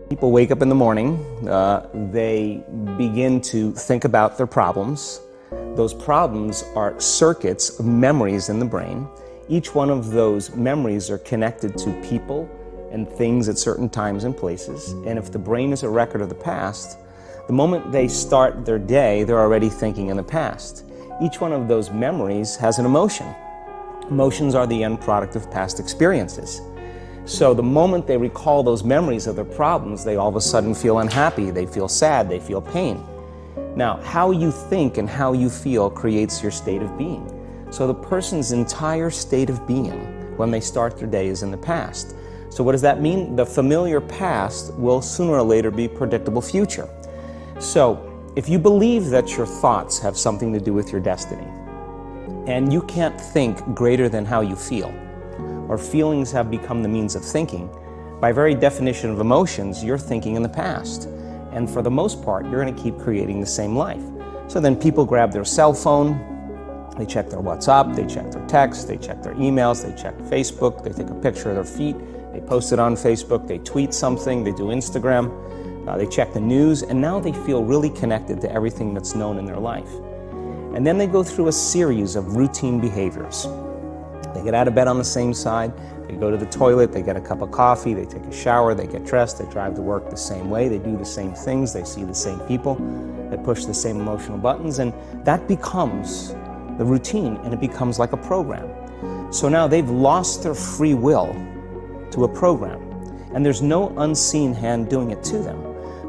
People wake up in the morning, they begin to think about their problems. Those problems are circuits of memories in the brain. Each one of those memories are connected to people and things at certain times and places. And if the brain is a record of the past, the moment they start their day, they're already thinking in the past. Each one of those memories has an emotion. Emotions are the end product of past experiences. So the moment they recall those memories of their problems, they all of a sudden feel unhappy, they feel sad, they feel pain. Now, how you think and how you feel creates your state of being. So the person's entire state of being when they start their day is in the past. So what does that mean? The familiar past will sooner or later be predictable future. So if you believe that your thoughts have something to do with your destiny, and you can't think greater than how you feel, or feelings have become the means of thinking, by very definition of emotions, you're thinking in the past. And for the most part, you're going to keep creating the same life. So then people grab their cell phone, they check their WhatsApp, they check their text, they check their emails, they check Facebook, they take a picture of their feet, they post it on Facebook, they tweet something, they do Instagram, they check the news, and now they feel really connected to everything that's known in their life. And then they go through a series of routine behaviors. They get out of bed on the same side, they go to the toilet, they get a cup of coffee, they take a shower, they get dressed, they drive to work the same way, they do the same things, they see the same people, they push the same emotional buttons, and that becomes the routine, and it becomes like a program. So now they've lost their free will to a program, and there's no unseen hand doing it to them.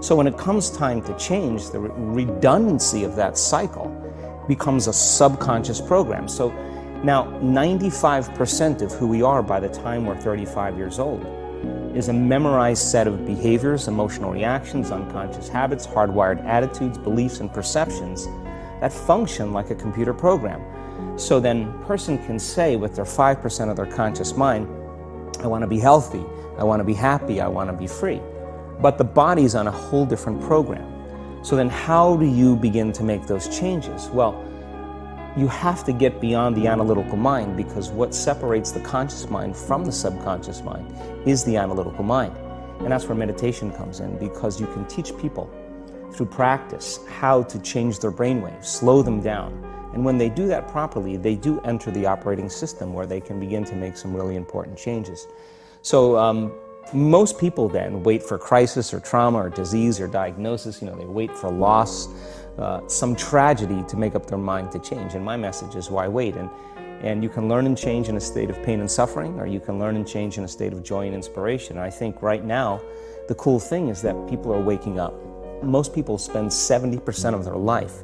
So when it comes time to change, the redundancy of that cycle becomes a subconscious program. So now 95% of who we are by the time we're 35 years old is a memorized set of behaviors, emotional reactions, unconscious habits, hardwired attitudes, beliefs, and perceptions that function like a computer program. So then a person can say with their 5% of their conscious mind, I want to be healthy, I want to be happy, I want to be free. But the body's on a whole different program. So then how do you begin to make those changes? Well, you have to get beyond the analytical mind, because what separates the conscious mind from the subconscious mind is the analytical mind. And that's where meditation comes in, because you can teach people through practice how to change their brainwaves, slow them down. And when they do that properly, they do enter the operating system where they can begin to make some really important changes. So most people then wait for crisis or trauma or disease or diagnosis. They wait for loss, some tragedy to make up their mind to change. And my message is, why wait? And you can learn and change in a state of pain and suffering, or you can learn and change in a state of joy and inspiration. And I think right now, the cool thing is that people are waking up. Most people spend 70% of their life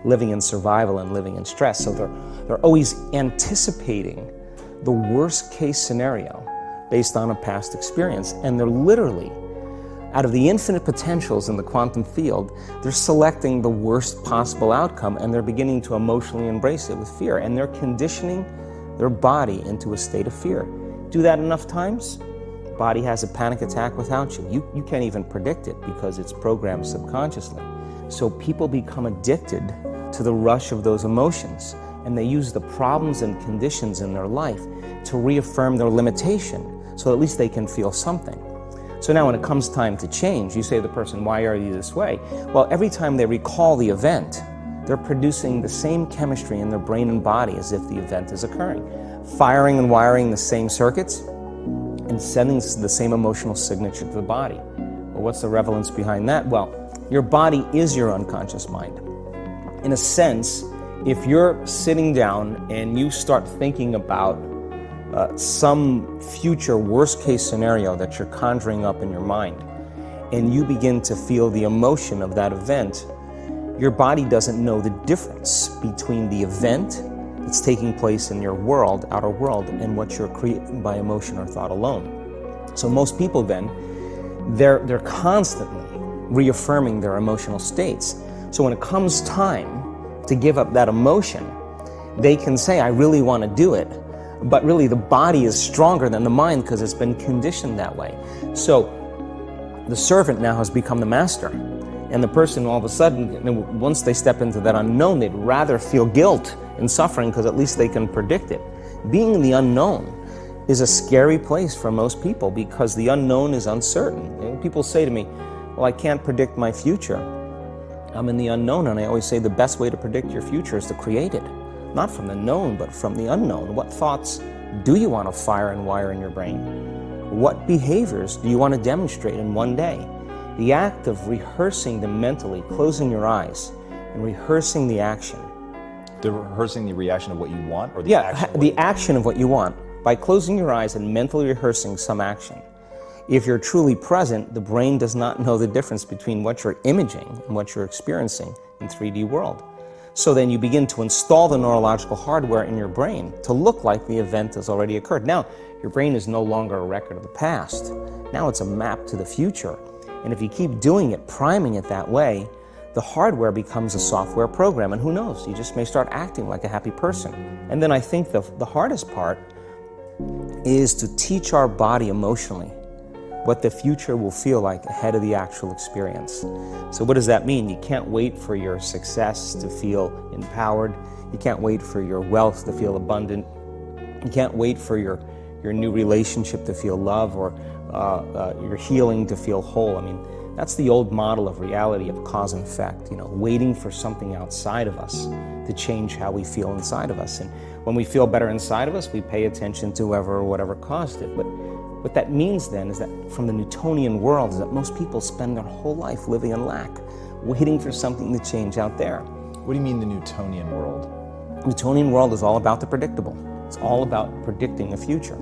living in survival and living in stress. So they're always anticipating the worst case scenario based on a past experience. And they're literally, out of the infinite potentials in the quantum field, they're selecting the worst possible outcome, and they're beginning to emotionally embrace it with fear. And they're conditioning their body into a state of fear. Do that enough times, body has a panic attack without you. You can't even predict it because it's programmed subconsciously. So people become addicted to the rush of those emotions, and they use the problems and conditions in their life to reaffirm their limitation, so at least they can feel something. So now when it comes time to change, you say to the person, why are you this way? Well, every time they recall the event, they're producing the same chemistry in their brain and body as if the event is occurring, firing and wiring the same circuits, and sending the same emotional signature to the body. Well, what's the relevance behind that? Well, your body is your unconscious mind. In a sense, if you're sitting down and you start thinking about some future worst case scenario that you're conjuring up in your mind, and you begin to feel the emotion of that event, your body doesn't know the difference between the event that's taking place in your world, outer world, and what you're creating by emotion or thought alone. So most people then, they're constantly reaffirming their emotional states. So when it comes time to give up that emotion, they can say, I really want to do it. But really the body is stronger than the mind because it's been conditioned that way. So the servant now has become the master. And the person all of a sudden, once they step into that unknown, they'd rather feel guilt and suffering because at least they can predict it. Being in the unknown is a scary place for most people because the unknown is uncertain. And people say to me, well, I can't predict my future. I'm in the unknown, and I always say the best way to predict your future is to create it. Not from the known, but from the unknown. What thoughts do you want to fire and wire in your brain? What behaviors do you want to demonstrate in one day? The act of rehearsing them mentally, closing your eyes, and rehearsing the action. Rehearsing the reaction of what you want, or the action? Yeah, the action of what you want. By closing your eyes and mentally rehearsing some action. If you're truly present, the brain does not know the difference between what you're imaging and what you're experiencing in 3D world. So then you begin to install the neurological hardware in your brain to look like the event has already occurred. Now, your brain is no longer a record of the past. Now it's a map to the future. And if you keep doing it, priming it that way, the hardware becomes a software program. And who knows, you just may start acting like a happy person. And then I think the hardest part is to teach our body emotionally what the future will feel like ahead of the actual experience. So what does that mean? You can't wait for your success to feel empowered. You can't wait for your wealth to feel abundant. You can't wait for your new relationship to feel love, or your healing to feel whole. I mean, that's the old model of reality, of cause and effect, waiting for something outside of us to change how we feel inside of us. And when we feel better inside of us, we pay attention to whoever or whatever caused it. But what that means then is that from the Newtonian world is that most people spend their whole life living in lack, waiting for something to change out there. What do you mean the Newtonian world? The Newtonian world is all about the predictable. It's all about predicting the future.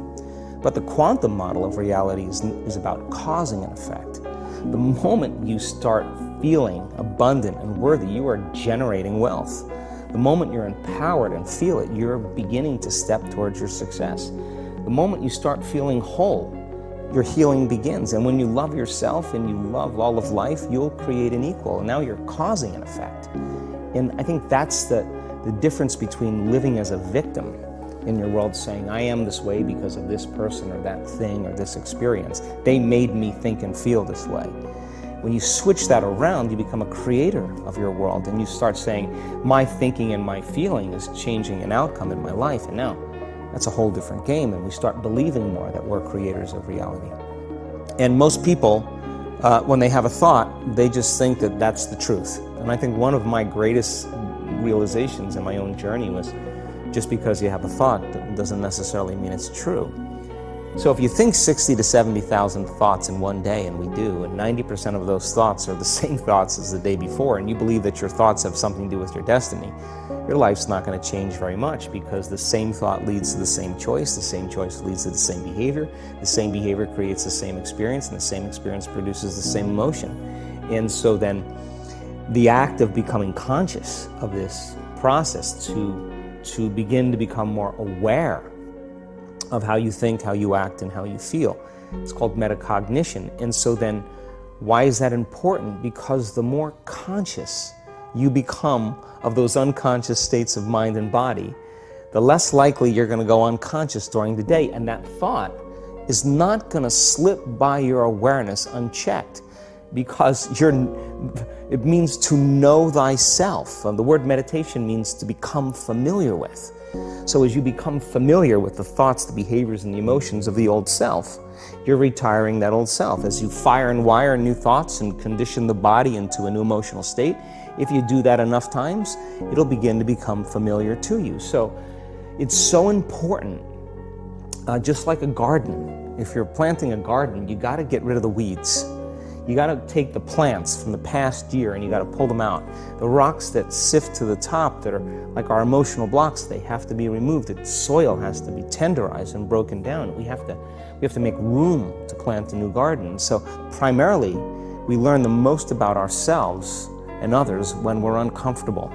But the quantum model of reality is about causing an effect. The moment you start feeling abundant and worthy, you are generating wealth. The moment you're empowered and feel it, you're beginning to step towards your success. The moment you start feeling whole, your healing begins. And when you love yourself and you love all of life, you'll create an equal. And now you're causing an effect. And I think that's the difference between living as a victim in your world, saying, I am this way because of this person or that thing or this experience. They made me think and feel this way. When you switch that around, you become a creator of your world, and you start saying, my thinking and my feeling is changing an outcome in my life. And now that's a whole different game, and we start believing more that we're creators of reality. And most people, when they have a thought, they just think that that's the truth. And I think one of my greatest realizations in my own journey was, just because you have a thought doesn't necessarily mean it's true. So if you think 60 to 70,000 thoughts in one day, and we do, and 90% of those thoughts are the same thoughts as the day before, and you believe that your thoughts have something to do with your destiny, your life's not going to change very much, because the same thought leads to the same choice leads to the same behavior creates the same experience, and the same experience produces the same emotion. And so then the act of becoming conscious of this process to begin to become more aware of how you think, how you act, and how you feel. It's called metacognition. And so then, why is that important? Because the more conscious you become of those unconscious states of mind and body, the less likely you're going to go unconscious during the day. And that thought is not going to slip by your awareness unchecked, because it means to know thyself. The word meditation means to become familiar with. So as you become familiar with the thoughts, the behaviors, and the emotions of the old self, you're retiring that old self. As you fire and wire new thoughts and condition the body into a new emotional state, if you do that enough times, it'll begin to become familiar to you. So it's so important, just like a garden. If you're planting a garden, you got to get rid of the weeds. You got to take the plants from the past year and you got to pull them out. The rocks that sift to the top that are like our emotional blocks, they have to be removed. The soil has to be tenderized and broken down. We have to make room to plant a new garden. So primarily, we learn the most about ourselves and others when we're uncomfortable.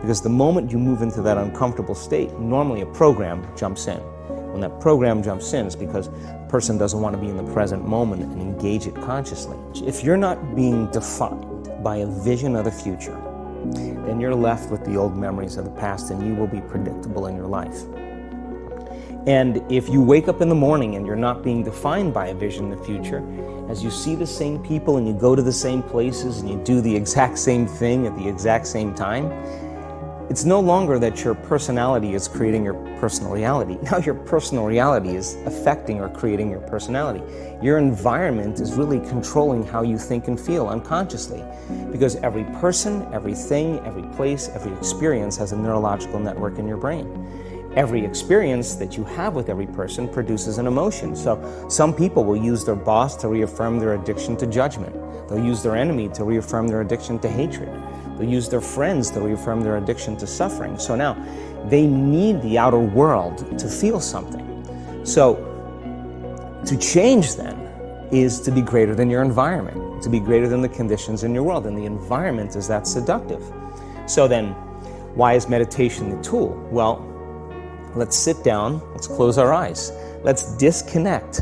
Because the moment you move into that uncomfortable state, normally a program jumps in. When that program jumps in, it's because the person doesn't want to be in the present moment and engage it consciously. If you're not being defined by a vision of the future, then you're left with the old memories of the past, and you will be predictable in your life. And if you wake up in the morning and you're not being defined by a vision of the future, as you see the same people and you go to the same places and you do the exact same thing at the exact same time, it's no longer that your personality is creating your personal reality. Now your personal reality is affecting or creating your personality. Your environment is really controlling how you think and feel unconsciously, because every person, everything, every place, every experience has a neurological network in your brain. Every experience that you have with every person produces an emotion. So some people will use their boss to reaffirm their addiction to judgment. They'll use their enemy to reaffirm their addiction to hatred. They'll use their friends to reaffirm their addiction to suffering. So now they need the outer world to feel something. So to change then is to be greater than your environment, to be greater than the conditions in your world. And the environment is that seductive. So then why is meditation the tool? Well, let's sit down, let's close our eyes. Let's disconnect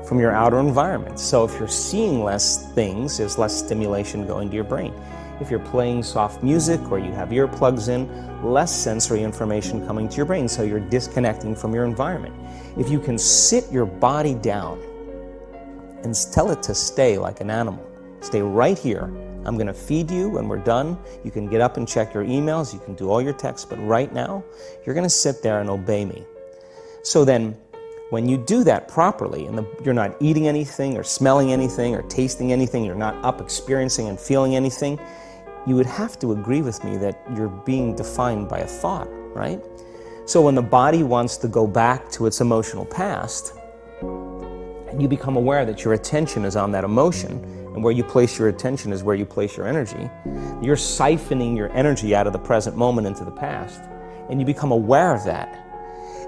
from your outer environment. So if you're seeing less things, there's less stimulation going to your brain. If you're playing soft music or you have earplugs in, less sensory information coming to your brain, so you're disconnecting from your environment. If you can sit your body down and tell it to stay like an animal, stay right here. I'm going to feed you when we're done. You can get up and check your emails, you can do all your texts, but right now, you're going to sit there and obey me. So then, when you do that properly, and you're not eating anything or smelling anything or tasting anything, you're not up experiencing and feeling anything, you would have to agree with me that you're being defined by a thought, right? So when the body wants to go back to its emotional past, and you become aware that your attention is on that emotion, and where you place your attention is where you place your energy, you're siphoning your energy out of the present moment into the past, and you become aware of that.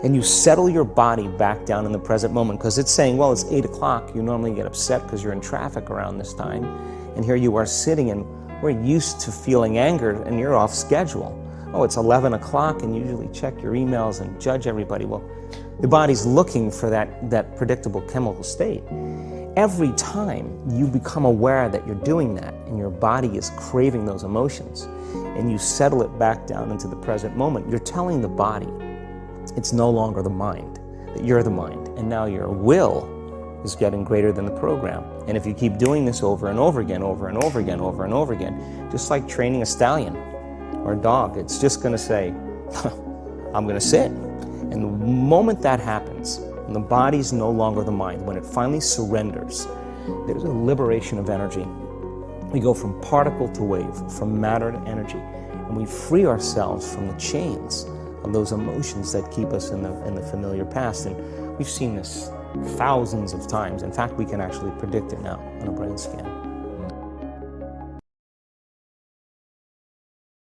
And you settle your body back down in the present moment, because it's saying, well, it's 8 o'clock. You normally get upset because you're in traffic around this time. And here you are sitting, and we're used to feeling anger, and you're off schedule. Oh, it's 11 o'clock, and you usually check your emails and judge everybody. Well, the body's looking for that predictable chemical state. Every time you become aware that you're doing that, and your body is craving those emotions, and you settle it back down into the present moment, you're telling the body, it's no longer the mind, that you're the mind, and now your will is getting greater than the program. And if you keep doing this over and over again, over and over again, over and over again, just like training a stallion or a dog, it's just going to say, I'm going to sit. And the moment that happens, and the body's no longer the mind, when it finally surrenders, there's a liberation of energy. We go from particle to wave, from matter to energy, and we free ourselves from the chains of those emotions that keep us in the familiar past. And we've seen this thousands of times. In fact, we can actually predict it now on a brain scan.